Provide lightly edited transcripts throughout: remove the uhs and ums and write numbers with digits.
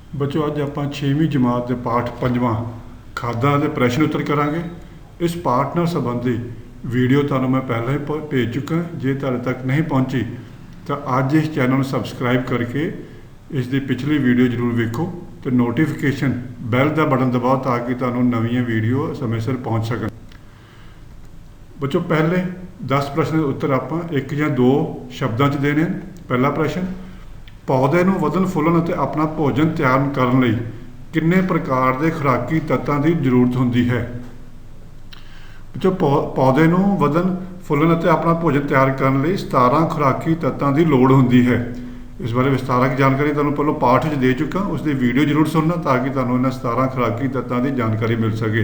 बच्चों अज आप 6वीं जमात के पाठ 5वां खादा के प्रश्न उत्तर करांगे। इस पाठ नाल संबंधी वीडियो तुहानूं मैं पहले ही भेज चुका। जे तुहाडे तक नहीं पहुंची तो अज इस चैनल सबसक्राइब करके इसकी पिछली वीडियो जरूर वेखो तो नोटिफिकेशन बैल का बटन दबाओ ताकि तुहानूं नवीं वीडियो समय सिर पहुँच सकन। बच्चों पहले 10 प्रश्न के उत्तर आप एक या दो शब्दों च देने। पहला प्रश्न, पौधे नूं वधन फुੱਲਣ ਅਤੇ अपना भोजन तैयार करने लई किन्ने प्रकार के खुराकी तत्तां की जरूरत होंदी है। बच्चों पौधे नूं वधन फुੱਲਣ ਅਤੇ अपना भोजन तैयार करने लई 17 खुराकी तत्तां की लोड़ होंदी है। इस बारे विस्तारक जानकारी तुहानूं पहलों पाठ च दे चुका, उसकी वीडियो जरूर सुनना ताकि तुहानूं इन्हां 17 खुराकी तत्तां की जानकारी मिल सके।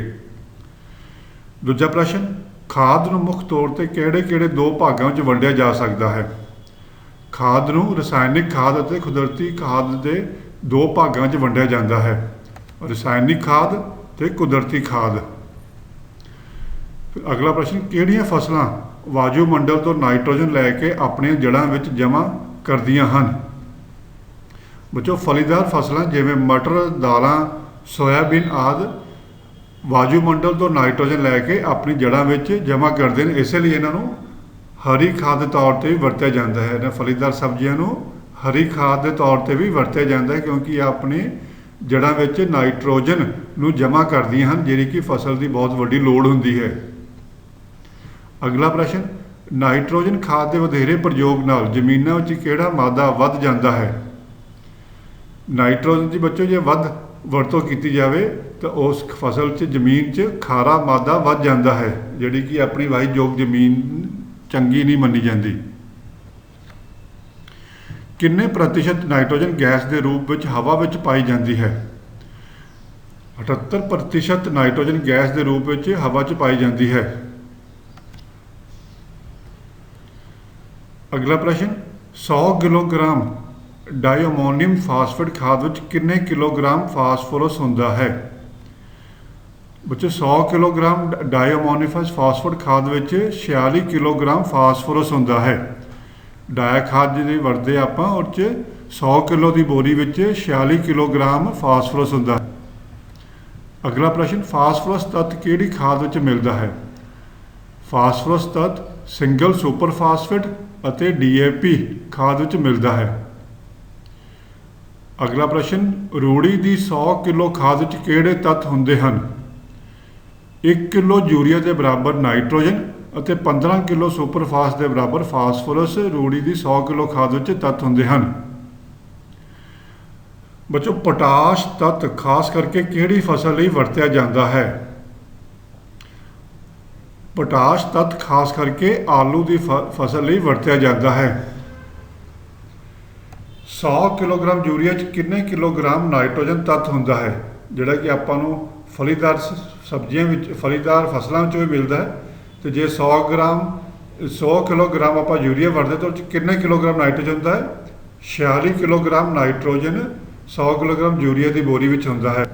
दूजा प्रश्न, खाद नूं मुख तौर पर किहड़े-किहड़े दो भागों में वंडिया जा सकता है। खाद नूं रसायनिक खाद और कुदरती खाद के दो भागों में वंडिया जाता है। रसायनिक खाद तो कुदरती खाद। अगला प्रश्न, किहड़ियां फसलां वायुमंडल तो नाइट्रोजन लैके अपनी जड़ां विच जमा करदियां हन। बच्चों फलीदार फसलां जिवें मटर, दालां, सोयाबीन आदि वायुमंडल तो नाइट्रोजन लैके अपनी जड़ां विच जमा करते हैं, इसलिए इन्हों हरी खाद के तौर पर भी वरत्या जाता है। इन्हां फलीदार सब्जियों को हरी खाद के तौर पर भी वरत्या जाता है क्योंकि अपनी जड़ां विच नाइट्रोजन नूं जमा करदियां हन, जिहड़ी कि फसल की बहुत वड्डी लोड़ हुंदी है। अगला प्रश्न, नाइट्रोजन खाद के वधेरे प्रयोग नाल जमीनां विच किहड़ा मादा वध जाता है। नाइट्रोजन की बच्चों जे वध वरतों की जाए तो उस फसल च जमीन च खारा मादा वध जाता है, जिहड़ी कि अपनी वाहीयोग जमीन चंगी नहीं मनी जाती। किन्ने प्रतिशत नाइट्रोजन गैस के रूप में हवा में पाई जाती है। 78% नाइट्रोजन गैस के रूप में हवा च पाई जाती है। अगला प्रश्न, 100 किलोग्राम डाईअमोनियम फास्फेट खाद में किन्ने किलोग्राम फास्फोरस होंदा है। बच्चों 100 किलोग्राम डाईअमोनियम फास्फेट खाद में 46 किलोग्राम फास्फोरस होंदा है। डाया खाद जी वरते आप 100 किलो की बोरी में 46 किलोग्राम फास्फोरस होंदा है। अगला प्रश्न, फास्फोरस तत्त किहड़ी खाद में मिलता है। फास्फोरस तत्त सिंगल सुपर फास्फेट और DAP खाद में मिलता है। अगला प्रश्न, रूड़ी की 100 किलो खाद में किहड़े तत्त होंदे हन। 1 किलो यूरिया के बराबर नाइट्रोजन और 15 किलो सुपरफास के बराबर फास्फोरस रूड़ी की 100 किलो खाद में तत्त होंदे हन। बच्चों पोटाश तत्त खास करके किहड़ी फसल लई वरत्या जाता है। पोटाश तत्त खास करके आलू की फसल लई वरत्या जाता है। 100 किलोग्राम यूरिया किन्ने किलोग्राम नाइट्रोजन तत्त होंदा है, जिहड़ा कि आपां नूं फलीदार सब्जियां फलीदार फसलों भी मिलता है। तो जे 100 किलोग्राम आप यूरिया वरते तो किन्ने किलोग्राम नाइट्रोजन होंदा है। 46 किलोग्राम नाइट्रोजन 100 किलोग्राम यूरिया की बोरी में होंदा है।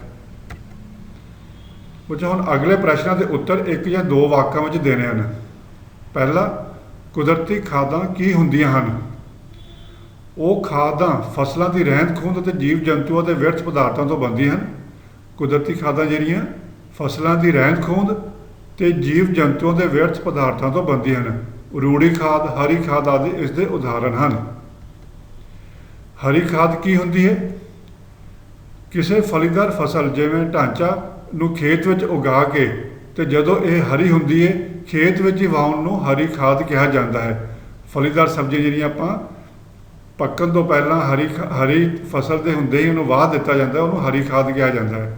बच्चों हुण अगले प्रश्नों के उत्तर एक या दो वाक्यां में देने हैं। पहला, कुदरती खादां की हुंदियां हन। वो खादां फसलों की रहंद खूंद और जीव जंतुओं के व्यर्थ पदार्थों तो बनदियां हन। कुदरती खादां जिहड़ियां फसलों की रहंद खूंद तो जीव जंतुओं के व्यर्थ पदार्थों तो बनदियां हन। रूड़ी खाद, हरी खाद आदि इसके उदाहरण हैं। हरी खाद की हुंदी है। किसी फलीदार फसल जिवें ढांचा नूं खेत में उगा के तो जदों यह हरी हुंदी है खेत में ही वाउण नूं हरी खाद कहा जाता है। फलीदार सब्जियां जिहड़ियां आपां पक्कण तो पहला हरी फसल के हुंदे ही उन्होंने वाह दिता जाता है, उन्होंने हरी खाद कहा जाता है।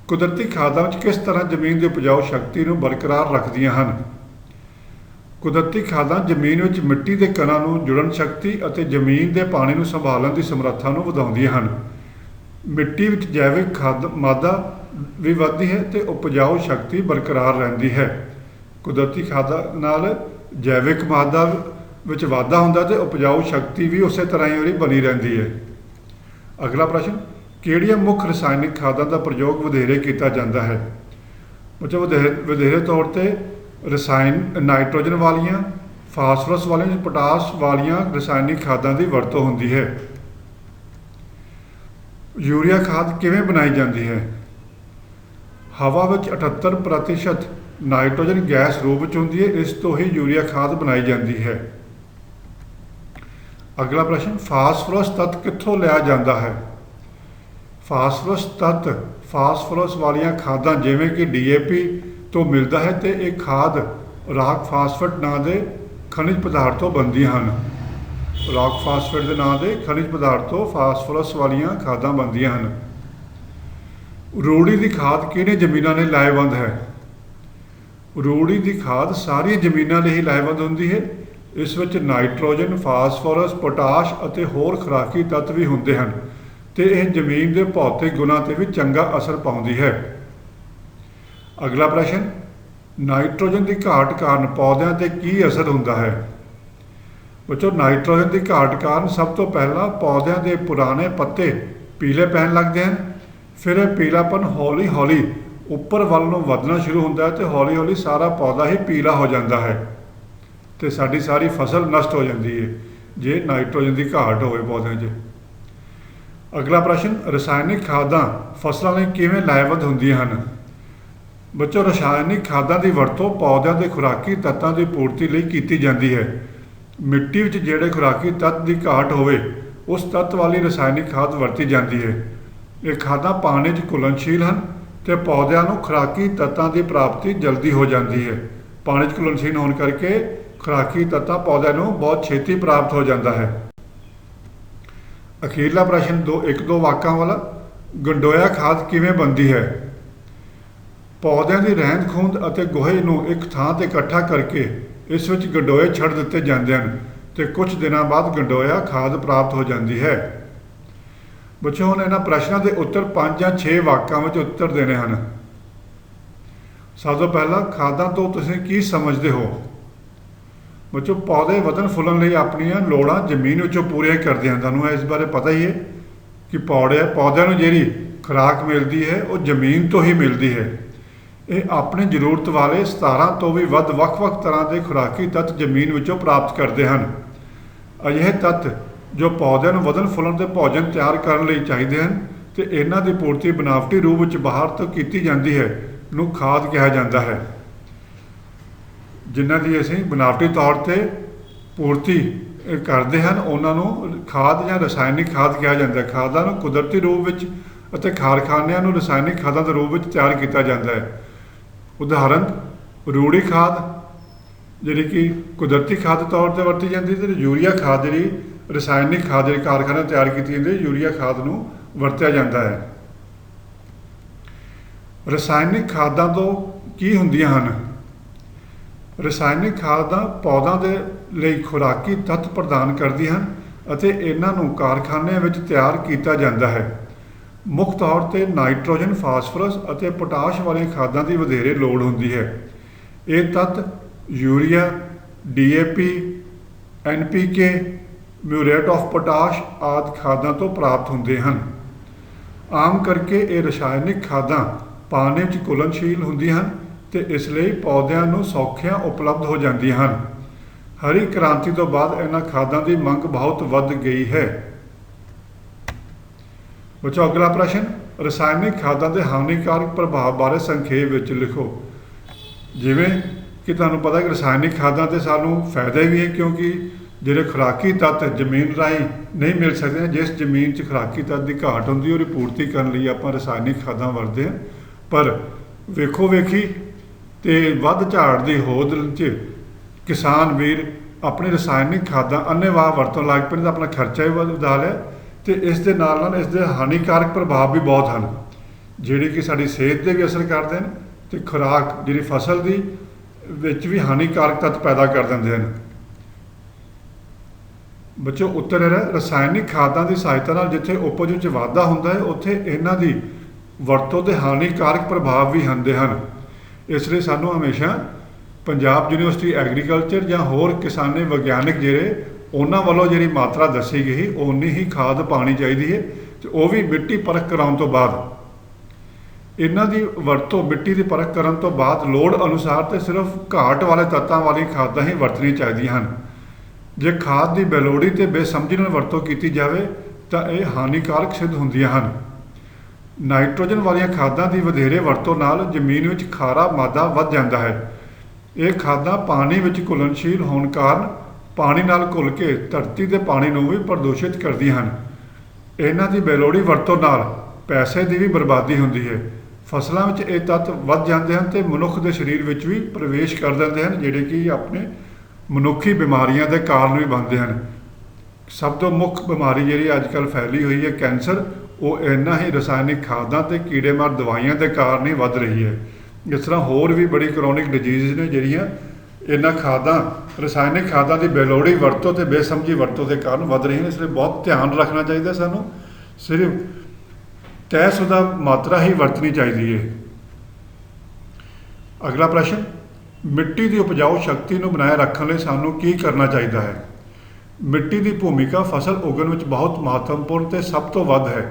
कुदरती खादां विच किस तरह जमीन की उपजाऊ शक्ति नूं बरकरार रखदियां हन। कुदरती खादां जमीन विच मिट्टी के कणां नूं जुड़न शक्ति और जमीन के पानी नूं संभालण की समर्था नूं वधाउंदियां हन। मिट्टी विच जैविक खाद मादा भी वधदी है तो उपजाऊ शक्ति बरकरार रहिंदी है। कुदरती खादां नाल जैविक मादा विच वाधा हुंदा ते उपजाऊ शक्ति भी उस तरह ही बनी रहिंदी है। अगला प्रश्न, किहड़ियां मुख्य रसायनिक खादां का प्रयोग वधेरे किया जाता है। बच्चों वधेरे तौर पर रसायन नाइट्रोजन वालियां, फास्फोरस वालियां, पोटाश वालियां रसायनिक खादां की वरतों हुंदी है। यूरिया खाद किवें बनाई जाती है? हवा विच 78% नाइट्रोजन गैस रूप विच हुंदी है, इस तो ही यूरिया खाद बनाई जाती है। अगला प्रश्न, फास्फोरस तत्त कित्थों लिया जाता है? फास्फोरस तत्त फास्फोरस वालियां खादां जिवें कि DAP तो मिलता है, तो यह खाद राक फास्फेट नां दे खनिज पदार्थ तो बनदियां हन। राक फास्फेट के नां दे खनिज पदार्थ तो फास्फोरस वालियां खादां बनदियां हन। रूड़ी की खाद किहड़े जमीनां ने लाहेवंद है? रूड़ी की खाद सारी जमीनां ਲਈ ही लाहेवंद हुंदी है। इस विच नाइट्रोजन, फास्फोरस, पोटाश ਅਤੇ होर खुराकी तत्त भी हुंदे हन ते यह जमीन के भौतिक गुणां ते भी चंगा असर पाउंदी है। अगला प्रश्न, नाइट्रोजन की घाट कारण पौधों ते की असर हुंदा है? बच्चों, नाइट्रोजन की घाट कारण सब तो पहला पौधों के पुराने पत्ते पीले पैन लगते हैं, फिर यह पीलापन हौली हौली उपर वल नूं वधना शुरू होता है तो हौली हौली सारा पौधा ही पीला हो जाता है तो साडी सारी फसल नष्ट हो जाती है जे नाइट्रोजन की घाट होवे पौधों 'च। अगला प्रश्न, रसायनिक खादां फसलों लई किवें लाहेवंद हुंदियां हन? बच्चों, रसायनिक खादां की वरतों पौधों के खुराकी तत्तां की पूर्ति लई कीती जाती है। मिट्टी विच जिहड़े खुराकी तत्त की घाट होवे उस तत्त वाली रसायनिक खाद वरती जाती है। ये खादां पानी 'च घुलनशील हैं तो पौधों को खुराकी तत्तां की प्राप्ति जल्दी हो जाती है। पानी 'च घुलनशील होने करके खुराकी तत्तां पौधों को बहुत छेती प्राप्त हो जाता है। अखीरला प्रश्न, एक दो वाकां वाला, गंडोया खाद किवें बनती है? पौधों की रहंद खूंद और गोहे नूं एक थां ते इकट्ठा करके इस विच गंडोए छड़ दिते जाते हैं तो कुछ दिनों बाद गंडोया खाद प्राप्त हो जाती है। बच्चों, हुण इन्हां प्रश्नों के उत्तर 5 या 6 वाकां विच उत्तर देने हैं। सब तो पहला, खादां तो तुसीं की समझते हो? बच्चों, पौधे वधन फुलन लई अपनियां लोड़ां जमीन विचों पूरीआं करदे हैं। तुहानूं इस बारे पता ही है कि पौधों नूं जिहड़ी खुराक मिलती है वो जमीन तो ही मिलती है। ये अपनी जरूरत वाले 17 तो भी वध वख-वख तरह के खुराकी तत्त जमीन विचों प्राप्त करते हैं। अजिहे तत्त जो पौधों को वधन फुलन ते भोजन तैयार करने लई चाहिए हैं तो इन्हां की पूर्ति बनावटी रूप में बाहर तो की जाती है, नूं खाद कहा जाता है। जिन्हां की असीं बनावटी तौर पर पूर्ति करते हैं उन्होंने खाद या रसायनिक खाद कहा जाता है। खादां नूं कुदरती रूप में ਅਤੇ कारखानिਆਂ ਨੂੰ रसायनिक खादां के रूप में तैयार किया जाता है। उदाहरण, रूड़ी खाद जी कि कुदरती खाद तौर पर वरती जाती है तो यूरिया खाद जी रसायनिक खाद जी कारखाने तैयार की जाती है, यूरिया खाद नूं वरत्या जाता है। रसायनिक खादां तो की हुंदियां हन? रसायनिक खादां पौधों के लिए खुराकी तत्त प्रदान करदियां हन ਅਤੇ इन्हां नूं कारखानिਆਂ ਵਿੱਚ तैयार किया जाता है। मुख तौर पर नाइट्रोजन, फास्फोरस और पोटाश वाली खादों की वधेरे लोड़ होंदी है। ये तत्त urea, DAP, NPK, muriate of potash आदि खादों तो प्राप्त होंदे हैं। आम करके ये रसायनिक खादां पानी में घुलनशील होंदियां हैं तो इसलिए पौधों को सौखियां उपलब्ध हो जांदियां हैं। हरी क्रांति तो बाद इन्हां खादों की मंग बहुत वध गई है। बच्चों, अगला प्रश्न, रसायनिक खादों के हानिकारक प्रभाव बारे संखेप विच लिखो। जिवें कि तुहानूं पता कि रसायनिक खादों से सानूं फायदे भी है क्योंकि जिहड़े खुराकी तत्त जमीन राही नहीं मिल सकते, जिस जमीन च खुराकी तत्त की घाट होंदी है, उसकी पूर्ति करने लई आपां रसायनिक खादां वरतदे हैं। पर वेखो वेखी ते वध झाड़ की होद च किसान वीर अपनी रसायनिक खादां अन्नेवाह वरतों लग पे तो अपना खर्चा भी वधा लिया तो इस दे नाल इसके हानिकारक प्रभाव भी बहुत हैं जिहड़े कि साडी सेहत ते भी असर करते हैं तो खुराक जिहड़ी फसल की विच भी हानिकारक तत्त पैदा कर देंदे हैं। बच्चों, उत्तर है रसायनिक खादों की सहायता नाल जिथे उपज विच वाधा हुंदा है उत्थे इन्हां दी वरतों के हानिकारक प्रभाव भी होंदे हैं। इसलिए सानूं हमेशा पंजाब यूनिवर्सिटी एग्रीकल्चर या होर किसानी विग्यानक जिहड़े उन्हां वालों जिहड़ी मात्रा दसी गई उन्नी ही खाद पानी चाहिए है तो वह भी मिट्टी परख कराउण तो बाद। इन्हां दी वरतों मिट्टी की परख करन तो बाद लोड़ अनुसार तो सिर्फ घाट वाले तत्तां वाली खादां ही वरतनी चाहिए हैं। जे खाद की बेलोड़ी तो बेसमझी नाल वरतों की जाए ਤਾਂ ਇਹ ਹਾਨੀਕਾਰਕ ਸਿੱਧ ਹੁੰਦੀਆਂ ਹਨ। ਨਾਈਟ੍ਰੋਜਨ ਵਾਲੀਆਂ ਖਾਦਾਂ ਦੀ ਵਧੇਰੇ ਵਰਤੋਂ ਨਾਲ ਜ਼ਮੀਨ ਵਿੱਚ ਖਾਰਾ ਮਾਦਾ ਵੱਧ ਜਾਂਦਾ ਹੈ। ਇਹ ਖਾਦਾਂ ਪਾਣੀ ਵਿੱਚ ਘੁਲਣਸ਼ੀਲ ਹੋਣ ਕਾਰਨ ਪਾਣੀ ਨਾਲ ਘੁਲ ਕੇ ਧਰਤੀ ਦੇ ਪਾਣੀ ਨੂੰ ਵੀ ਪ੍ਰਦੂਸ਼ਿਤ ਕਰਦੀਆਂ ਹਨ। ਇਹਨਾਂ ਦੀ ਬੇਲੋੜੀ ਵਰਤੋਂ ਨਾਲ ਪੈਸੇ ਦੀ ਵੀ ਬਰਬਾਦੀ ਹੁੰਦੀ ਹੈ। ਫਸਲਾਂ ਵਿੱਚ ਇਹ ਤੱਤ ਵੱਧ ਜਾਂਦੇ ਹਨ ਅਤੇ ਮਨੁੱਖ ਦੇ ਸਰੀਰ ਵਿੱਚ ਵੀ ਪ੍ਰਵੇਸ਼ ਕਰ ਦਿੰਦੇ ਹਨ, ਜਿਹੜੇ ਕਿ ਆਪਣੇ ਮਨੁੱਖੀ ਬਿਮਾਰੀਆਂ ਦੇ ਕਾਰਨ ਵੀ ਬਣਦੇ ਹਨ। ਸਭ ਤੋਂ ਮੁੱਖ ਬਿਮਾਰੀ ਜਿਹੜੀ ਅੱਜ ਕੱਲ੍ਹ ਫੈਲੀ ਹੋਈ ਹੈ ਕੈਂਸਰ, ਉਹ ਇਹਨਾਂ ਹੀ ਰਸਾਇਣਿਕ ਖਾਦਾਂ ਅਤੇ ਕੀੜੇਮਾਰ ਦਵਾਈਆਂ ਦੇ ਕਾਰਨ ਹੀ ਵੱਧ ਰਹੀ ਹੈ। ਇਸ ਤਰ੍ਹਾਂ ਹੋਰ ਵੀ ਬੜੀ ਕਰੋਨਿਕ ਡਿਜ਼ੀਜ਼ ਨੇ ਜਿਹੜੀਆਂ ਇਹਨਾਂ ਖਾਦਾਂ ਰਸਾਇਣਿਕ ਖਾਦਾਂ ਦੀ ਬੇਲੋੜੀ ਵਰਤੋਂ ਅਤੇ ਬੇਸਮਝੀ ਵਰਤੋਂ ਦੇ ਕਾਰਨ ਵੱਧ ਰਹੀਆਂ ਨੇ। ਇਸ ਲਈ ਬਹੁਤ ਧਿਆਨ ਰੱਖਣਾ ਚਾਹੀਦਾ ਸਾਨੂੰ, ਸਿਰਫ ਤੈਅਸ਼ੁਦਾ ਮਾਤਰਾ ਹੀ ਵਰਤਣੀ ਚਾਹੀਦੀ ਹੈ। ਅਗਲਾ ਪ੍ਰਸ਼ਨ, ਮਿੱਟੀ ਦੀ ਉਪਜਾਊ ਸ਼ਕਤੀ ਨੂੰ ਬਣਾਏ ਰੱਖਣ ਲਈ ਸਾਨੂੰ ਕੀ ਕਰਨਾ ਚਾਹੀਦਾ ਹੈ? ਮਿੱਟੀ ਦੀ ਭੂਮਿਕਾ ਫਸਲ ਉਗਣ ਵਿੱਚ ਬਹੁਤ ਮਹੱਤਵਪੂਰਨ ਅਤੇ ਸਭ ਤੋਂ ਵੱਧ ਹੈ।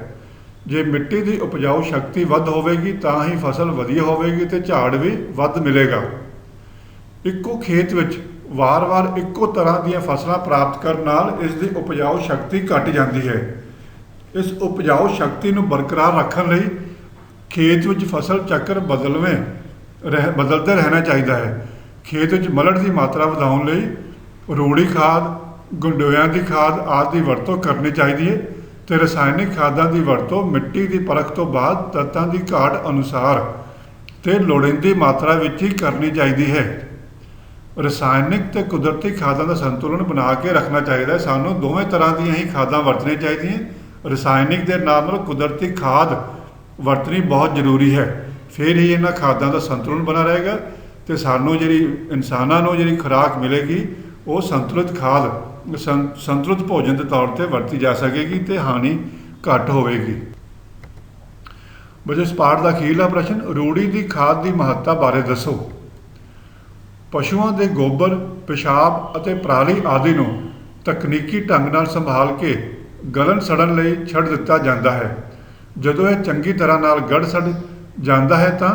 ਜੇ ਮਿੱਟੀ ਦੀ ਉਪਜਾਊ ਸ਼ਕਤੀ ਵੱਧ ਹੋਵੇਗੀ ਤਾਂ ਹੀ ਫਸਲ ਵਧੀਆ ਹੋਵੇਗੀ ਅਤੇ ਝਾੜ ਵੀ ਵੱਧ ਮਿਲੇਗਾ। ਇੱਕੋ ਖੇਤ ਵਿੱਚ ਵਾਰ-ਵਾਰ ਇੱਕੋ ਤਰ੍ਹਾਂ ਦੀਆਂ ਫਸਲਾਂ ਪ੍ਰਾਪਤ ਕਰਨ ਨਾਲ ਇਸ ਦੀ ਉਪਜਾਊ ਸ਼ਕਤੀ ਘਟ ਜਾਂਦੀ ਹੈ। ਇਸ ਉਪਜਾਊ ਸ਼ਕਤੀ ਨੂੰ ਬਰਕਰਾਰ ਰੱਖਣ ਲਈ ਖੇਤ ਵਿੱਚ ਫਸਲ ਚੱਕਰ ਬਦਲਦੇ ਰਹਿਣਾ ਚਾਹੀਦਾ ਹੈ। ਖੇਤ ਵਿੱਚ ਮਲੜ ਦੀ ਮਾਤਰਾ ਵਧਾਉਣ ਲਈ ਰੂੜੀ ਖਾਦ, ਗੰਡੋਇਆਂ ਦੀ ਖਾਦ ਆਦਿ ਦੀ ਵਰਤੋਂ ਕਰਨੀ ਚਾਹੀਦੀ ਹੈ ਅਤੇ ਰਸਾਇਣਿਕ ਖਾਦਾਂ ਦੀ ਵਰਤੋਂ ਮਿੱਟੀ ਦੀ ਪਰਖ ਤੋਂ ਬਾਅਦ ਤੱਤਾਂ ਦੀ ਘਾਟ ਅਨੁਸਾਰ ਅਤੇ ਲੋੜੀਂਦੀ ਮਾਤਰਾ ਵਿੱਚ ਹੀ ਕਰਨੀ ਚਾਹੀਦੀ ਹੈ। ਰਸਾਇਣਿਕ ਅਤੇ ਕੁਦਰਤੀ ਖਾਦਾਂ ਦਾ ਸੰਤੁਲਨ ਬਣਾ ਕੇ ਰੱਖਣਾ ਚਾਹੀਦਾ ਹੈ। ਸਾਨੂੰ ਦੋਵੇਂ ਤਰ੍ਹਾਂ ਦੀਆਂ ਹੀ ਖਾਦਾਂ ਵਰਤਣੀਆਂ ਚਾਹੀਦੀਆਂ। ਰਸਾਇਣਿਕ ਦੇ ਨਾਲ ਨਾਲ ਕੁਦਰਤੀ ਖਾਦ ਵਰਤਣੀ ਬਹੁਤ ਜ਼ਰੂਰੀ ਹੈ, ਫਿਰ ਹੀ ਇਹਨਾਂ ਖਾਦਾਂ ਦਾ ਸੰਤੁਲਨ ਬਣਾ ਰਹੇਗਾ ਅਤੇ ਸਾਨੂੰ ਜਿਹੜੀ ਇਨਸਾਨਾਂ ਨੂੰ ਜਿਹੜੀ ਖੁਰਾਕ ਮਿਲੇਗੀ ਉਹ ਸੰਤੁਲਿਤ ਖਾਦ ਸੰਤੁਲਿਤ ਭੋਜਨ ਦੇ ਤੌਰ 'ਤੇ ਵਰਤੀ ਜਾ ਸਕੇਗੀ ਅਤੇ ਹਾਨੀ ਘੱਟ ਹੋਵੇਗੀ। ਇਸ ਪਾਠ ਦਾ ਅਖੀਰਲਾ ਪ੍ਰਸ਼ਨ, ਰੂੜੀ ਦੀ ਖਾਦ ਦੀ ਮਹੱਤਤਾ ਬਾਰੇ ਦੱਸੋ। ਪਸ਼ੂਆਂ ਦੇ ਗੋਬਰ, ਪਿਸ਼ਾਬ ਅਤੇ ਪਰਾਲੀ ਆਦਿ ਨੂੰ ਤਕਨੀਕੀ ਢੰਗ ਨਾਲ ਸੰਭਾਲ ਕੇ ਗਲਣ ਸੜਨ ਲਈ ਛੱਡ ਦਿੱਤਾ ਜਾਂਦਾ ਹੈ। ਜਦੋਂ ਇਹ ਚੰਗੀ ਤਰ੍ਹਾਂ ਨਾਲ ਗੜ ਸੜ ਜਾਂਦਾ ਹੈ ਤਾਂ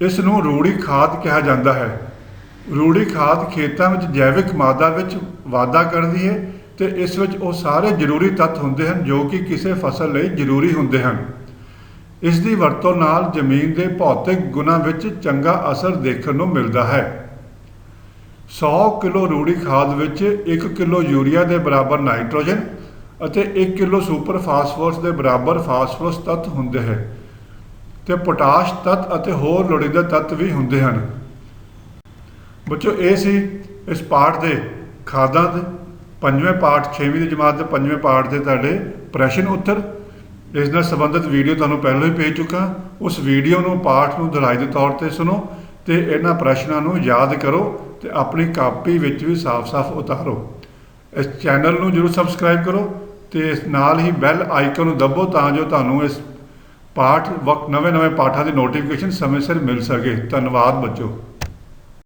ਇਸ ਨੂੰ ਰੂੜੀ ਖਾਦ ਕਿਹਾ ਜਾਂਦਾ ਹੈ। ਰੂੜੀ ਖਾਦ ਖੇਤਾਂ ਵਿੱਚ ਜੈਵਿਕ ਮਾਦਾ ਵਿੱਚ ਵਾਧਾ ਕਰਦੀ ਹੈ ਅਤੇ ਇਸ ਵਿੱਚ ਉਹ ਸਾਰੇ ਜ਼ਰੂਰੀ ਤੱਤ ਹੁੰਦੇ ਹਨ ਜੋ ਕਿ ਕਿਸੇ ਫਸਲ ਲਈ ਜ਼ਰੂਰੀ ਹੁੰਦੇ ਹਨ। ਇਸ ਦੀ ਵਰਤੋਂ ਨਾਲ ਜ਼ਮੀਨ ਦੇ ਭੌਤਿਕ ਗੁਣਾਂ ਵਿੱਚ ਚੰਗਾ ਅਸਰ ਦੇਖਣ ਨੂੰ ਮਿਲਦਾ ਹੈ। 100 ਕਿਲੋ ਰੂੜੀ ਖਾਦ ਵਿੱਚ 1 ਕਿਲੋ ਯੂਰੀਆ ਦੇ ਬਰਾਬਰ ਨਾਈਟ੍ਰੋਜਨ ਅਤੇ 1 ਕਿਲੋ ਸੁਪਰ ਫਾਸਫੋਰਸ ਦੇ ਬਰਾਬਰ ਫਾਸਫੋਰਸ ਤੱਤ ਹੁੰਦੇ ਹੈ ਅਤੇ ਪੋਟਾਸ਼ ਤੱਤ ਅਤੇ ਹੋਰ ਲੋੜੀਂਦੇ ਤੱਤ ਵੀ ਹੁੰਦੇ ਹਨ। ਬੱਚੋ, ਇਹ ਸੀ ਇਸ ਪਾਠ ਦੇ ਖਾਦਾਂ ਦੇ 5ਵੇਂ ਪਾਠ 6ਵੀਂ ਦੀ ਜਮਾਤ ਦੇ 5ਵੇਂ ਪਾਠ ਦੇ ਤੁਹਾਡੇ ਪ੍ਰਸ਼ਨ ਉੱਤਰ। ਇਸ ਨਾਲ ਸੰਬੰਧਿਤ ਵੀਡੀਓ ਤੁਹਾਨੂੰ ਪਹਿਲਾਂ ਹੀ ਭੇਜ ਚੁੱਕਾ। ਉਸ ਵੀਡੀਓ ਨੂੰ ਪਾਠ ਨੂੰ ਦੁਹਰਾਈ ਦੇ ਤੌਰ 'ਤੇ ਸੁਣੋ ਅਤੇ ਇਹਨਾਂ ਪ੍ਰਸ਼ਨਾਂ ਨੂੰ ਯਾਦ ਕਰੋ ਅਤੇ ਆਪਣੀ ਕਾਪੀ ਵਿੱਚ ਵੀ ਸਾਫ਼-ਸਾਫ਼ ਉਤਾਰੋ। ਇਸ ਚੈਨਲ ਨੂੰ ਜ਼ਰੂਰ ਸਬਸਕ੍ਰਾਈਬ ਕਰੋ ਅਤੇ ਇਸ ਨਾਲ ਹੀ ਬੈਲ ਆਈਕਨ ਨੂੰ ਦੱਬੋ ਤਾਂ ਜੋ ਤੁਹਾਨੂੰ ਇਸ ਨਵੇਂ ਪਾਠਾਂ ਦੀ ਨੋਟੀਫਿਕੇਸ਼ਨ ਸਮੇਂ ਸਿਰ ਮਿਲ ਸਕੇ। ਧੰਨਵਾਦ ਬੱਚੋ।